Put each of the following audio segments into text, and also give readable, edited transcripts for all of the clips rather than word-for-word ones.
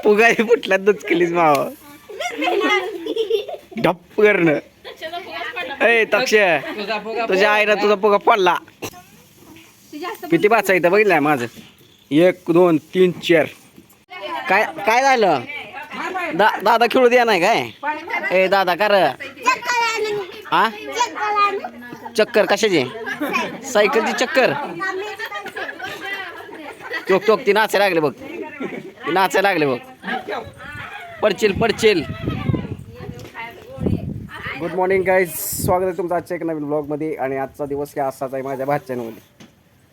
फुगाही फुटला दुचकलीच मावा ढप्प करणं. ए तक्ष तुझ्या आईला तुझा फुगा पडला. किती वाचायचं बघितलंय माझं 1 2 3 4. काय काय झालं दादा खेळू द्या नाही काय. ए दादा कर हा चक्कर कशाची सायकलची चक्कर. चोक चोक ती नाचायला लागले बघ ती नाचायला लागले बघ. पडचिल पडचिल. गुड मॉर्निंग गाईज, स्वागत आहे तुमचं आजच्या एक नवीन ब्लॉगमध्ये. आणि आजचा दिवस काय असाच आहे माझ्या भाच्यामध्ये.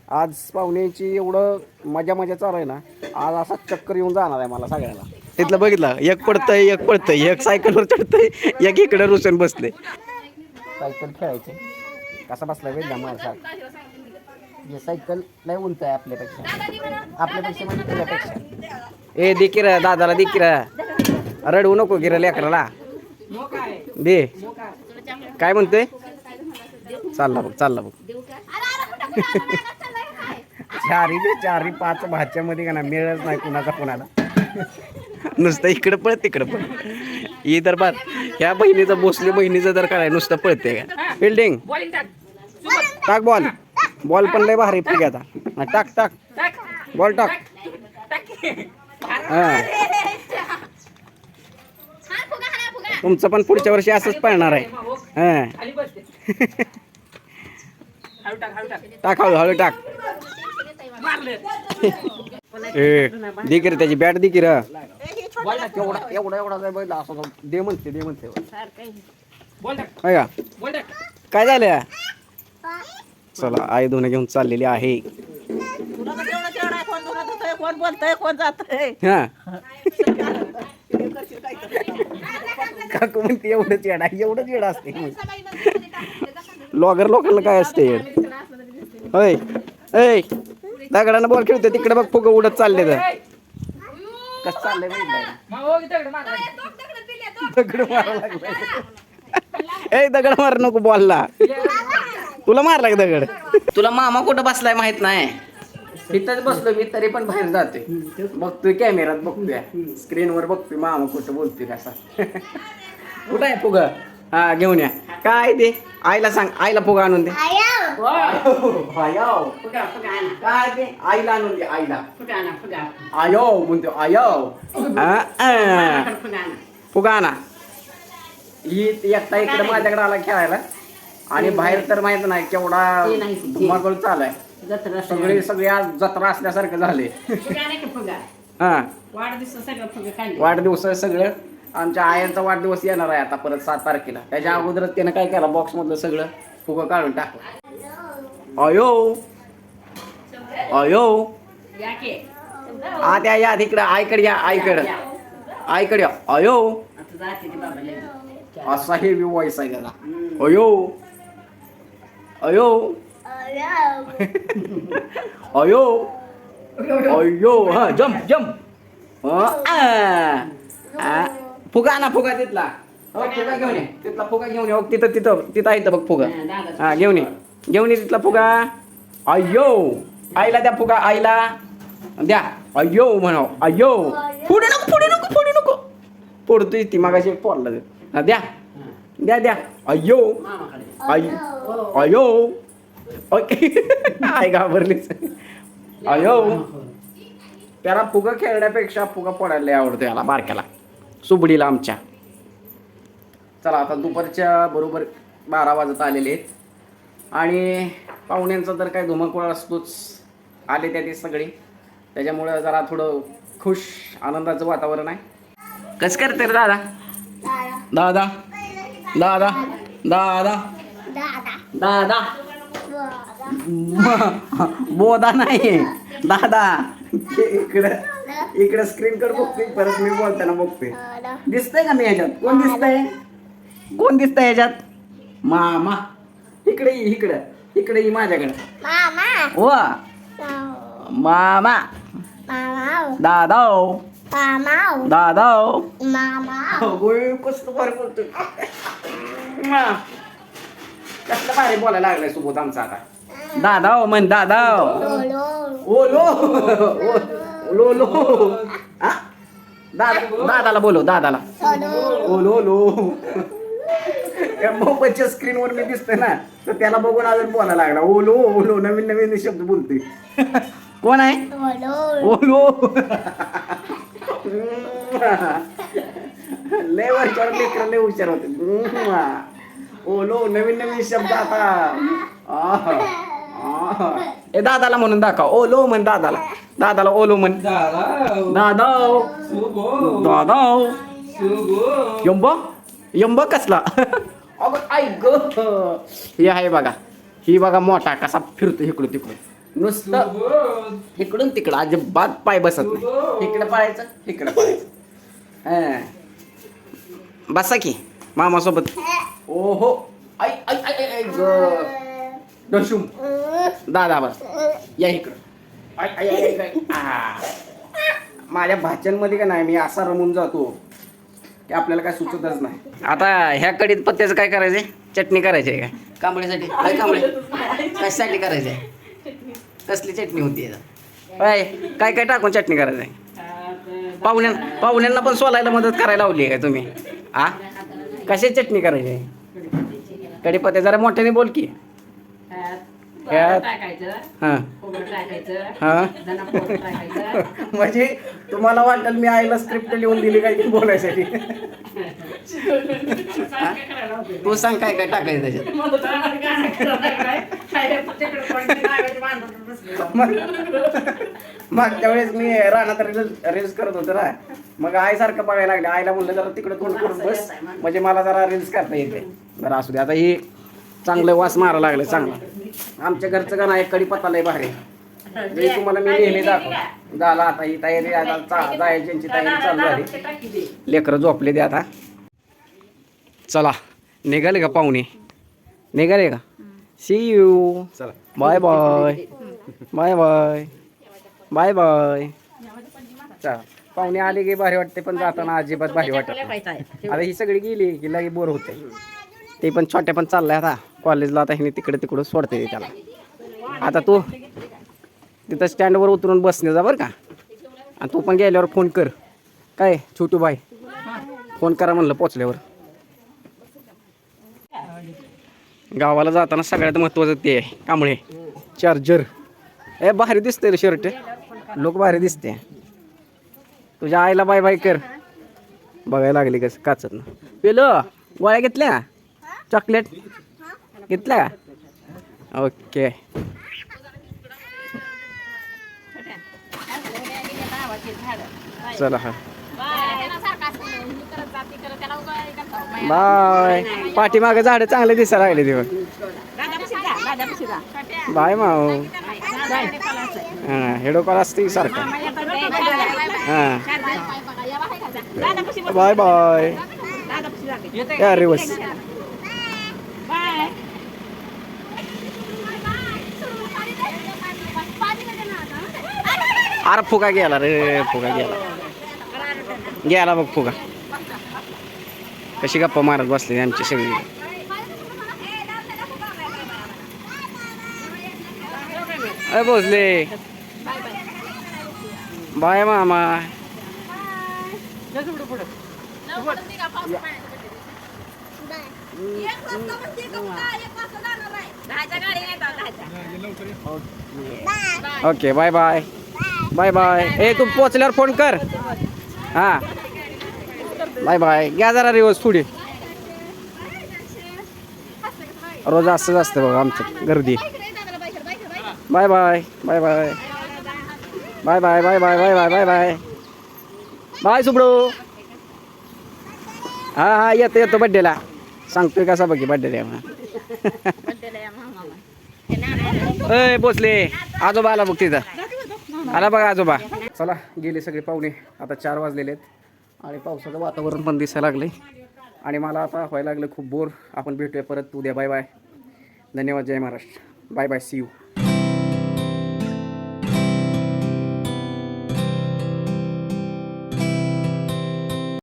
आज पाहुण्याची एवढं मजा मजा चालू आहे ना, आज असा चक्कर येऊन जाणार आहे मला सगळ्याला. तिथलं बघितलं एक पडतंय एक पडतंय, एक सायकलवर चढतंय एक इकडे रुसून बसले. सायकल खेळायचे कसा बसलाय वेळ माझा. हे सायकल लय उंच आहे आपल्यापेक्षा म्हणजे त्याच्यापेक्षा. ए दे की रा दादाला दे की रा, रडवू नको की रा लेकराला दे. काय म्हणतोय चालला बघ चालला बघ. चारी 5 भाच्यामध्ये का ना मिळच नाही कुणाचा कुणाला. नुसतं इकडं पळ तिकडं पळ. ही तर बात ह्या बहिणीचं भोसले बहिणीचं तर काय नुसतं पळते का. फिल्डिंग टाक बॉल. बॉल पण लय भारी फुग्याचा. टाक टाक बॉल टाक. हा तुमचं पण पुढच्या वर्षी असंच पळणार आहे. हा टाक हळू हळू टाक. ए दिकीर त्याची बॅट दिकीर. एवढा एवढा एवढा बैल असं दे म्हणते दे म्हणते. काय झालं. चला आई धुणं घेऊन चाललेली आहे. हा काकू म्हणते एवढंच येडा एवढंच येडा असते. लॉगर लोकांना काय असते. होय ऐ दगडानं बॉल खेळते तिकडे बघ फुग उडत चालले. तर कसं चाललंय दगड मारा लागलाय. ए दगड मार नको बॉलला. तुला मारला का दगड. तुला मामा कुठं बसलाय माहित नाही. इथंच बसलो मी तरी पण बाहेर जातोय. बघतोय कॅमेरात बघतोय स्क्रीनवर बघतोय मामा कुठं बोलतोय कसा. कुठं आहे फुगा. हा घेऊन या. काय ते आईला सांग आईला फुगा आणून दे. काय ते आईला आणून दे आईला. आयो म्हणतो आयो फुगा आणा. ही एकटा इकडे माझ्याकडे आला खेळायला. आणि बाहेर तर माहित नाही केवढा धुमाकूळ चालू आहे. सगळे आज जत्रा असल्यासारखं झाले. हा वाढदिवस सगळं. आमच्या आयांचा वाढदिवस येणार आहे आता परत 7 तारखेला. त्याच्या अगोदरच त्यानं काय केलं बॉक्स मधलं सगळं फुगं काढून टाकलं. अयो अयो आत्या या तिकडं आईकडे या आईकडं आईकडे अयो. असा हे वॉइस आहे त्याला. अयो अयो अयो अयो. हा जम्प जम्प. फुगा ना फुगा तिथला. फुगा घेऊन ये तिथला फुगा घेऊन ये. तिथं तिथं तिथं आहे बघ फुगा. हा घेऊन ये तिथला फुगा. अयो आईला द्या फुगा आईला द्या. अयो म्हणा अयो. पुढे नको पुढे नको पुढे नको. पडतोय ती मागाशी पडला. हा द्या द्या द्या. अयो अयो आई घाबरलीच. अयो त्याला फुगा खेळण्यापेक्षा फुगा पडायला आवडतो याला बारक्याला सुबडीला आमच्या. चला आता दुपारच्या बरोबर 12 वाजत आलेले आहेत. आणि पाहुण्यांचा तर काय धुमाकूळ असतोच. आले त्या ते सगळे त्याच्यामुळं जरा थोडं खुश आनंदाचं वातावरण आहे. कसं करते रे दादा दादा दादा दादा दादा बोदा नाही दादा. इकडे स्क्रीन कडे बघतोय परत मी बोलताना बघतोय. दिसतंय का मी ह्याच्यात. कोण दिसतंय ह्याच्यात. मामा इकडे इकडे माझ्याकडे. वा मामा दादा दादा कसं बरं बोलतोय. कसलं भारी बोलायला लागलाय सोबत आमचा आता. दादा म्हण दादा. ओलो ओलो दादाला बोलव दादाला. ओलो ओलो. त्या मोबाईलच्या स्क्रीनवर मी दिसतोय ना तर त्याला बघून अजून बोलायला लागला. ओलो ओलो नवीन नवीन शब्द बोलतोय. कोण आहे ओलो. लय वर्षावर लेकर लय हुशार होते. ओलो नवीन नवीन शब्द आता. ए दादाला म्हणून दाखव. ओलो म्हण दादाला. दादाला ओलो म्हण. दादा दादा यंब यंब कसला. अगं ऐक हे आहे बघा. ही बघा मोठा कसा फिरतो इकडून तिकडून नुसतं इकडून तिकडं अजिबात पाय बसत नाही. इकडे पळायचं इकडे पळायचं. बसा की मामासोबत. ओहो ऐ ऐ ऐ ऐ ग डशुम. दादा बस या इकडं. ऐ ऐ ऐ ऐ. माझ्या भाच्यांमध्ये का नाही मी असा रमून जातो की आपल्याला काय सुचतच नाही. आता ह्या कडीत पत्त्याचं काय करायचंय. चटणी करायची आहे काय कांबळीसाठी. काय कांबळे कशासाठी करायची आहे. कसली चटणी होती काय काय टाकून चटणी करायची आहे. पाहुण्यांना पण सोलायला मदत करायला लावली आहे काय तुम्ही. कशी चटणी करायची आहे. कढीपत्ता जरा मोठ्याने बोल की. म्हणजे तुम्हाला वाटेल मी आईला स्क्रिप्ट लिहून दिली काय बोलायसाठी. तू सांग काय काय टाकायचं त्याच्यात. मागच्या वेळेस मी रानात रील्स करत होतो ना मग आईसारखं बघायला लागले. आईला म्हणलं जरा तिकडे तोंड करून बस म्हणजे मला जरा रील्स करता येते. बरं असू दे. आता हे चांगलं वास मारायला लागलं चांगलं. आमच्या घरचं का नाही कडीपत्ता लय भारी. तुम्हाला मी नेहमी दाखव झाला. आता ही तयारी जायची तयारी चालू झाली. लेकरं झोपले ते आता. चला निघाले का पाहुणे. निघाले का. See you. चला bye bye bye bye bye bye. चला पाहुणे आले की भारी वाटते पण जाताना अजिबात भारी वाटत. आता ही सगळी गेली की लगे बोर होते. ते पण छोट्या पण चाललाय आता कॉलेजला. आता हिने तिकडे तिकडं सोडते त्याला. आता तू तिथं स्टँडवर उतरून बसणे जा बरं का. आणि तू पण गेल्यावर फोन कर. काय छोटू बाई फोन करा म्हणलं पोचल्यावर. गावाला जाताना सगळ्यात महत्त्वाचं ते आहे कांबळे चार्जर. ए भारी दिसते रे शर्ट. लोक भारी दिसते. तुझ्या आईला बाय बाय कर. बघायला लागली कसं काचत ना. पेलं गोळ्या घेतल्या चॉकलेट घेतल्या का. ओके चला हा बाय. पाठीमागे झाडं चांगले दिसायला लागले तेव्हा. बाय माऊ. हां हेडो कॉल असते सारखं. हां बाय बाय. या रिवर्स. अरे फुगा गेला रे. फुगा गेला गेला बघ फुगा. कशी गप्पा मारत बसले आमची सगळी. अरे भोसले बाय मामा. Okay bye bye bye bye. ए तू पोचल्यावर फोन कर. हां बाय बाय. घ्या जरा रिवर्स थोडी. रोज असंच असतं बघा आमचं गर्दी. Bye bye bye bye bye bye bye bye bye bye bye bye bye सुबडू. हां हां येतो येतो बड्डेला. सांगतोय कसा बघी बड्डेला. अय पोचले आजोबा आला बघ तिथं. आला बघा आजोबा. चला गेले सगळे पाहुणे. आता 4 वाजलेले आहेत आणि पावसाचं वातावरण पण दिसायला लागले आणि मला आता व्हायला लागलं खूप बोर. आपण भेटूया परत उद्या. Bye bye. धन्यवाद. जय Maharashtra. Bye bye. See you.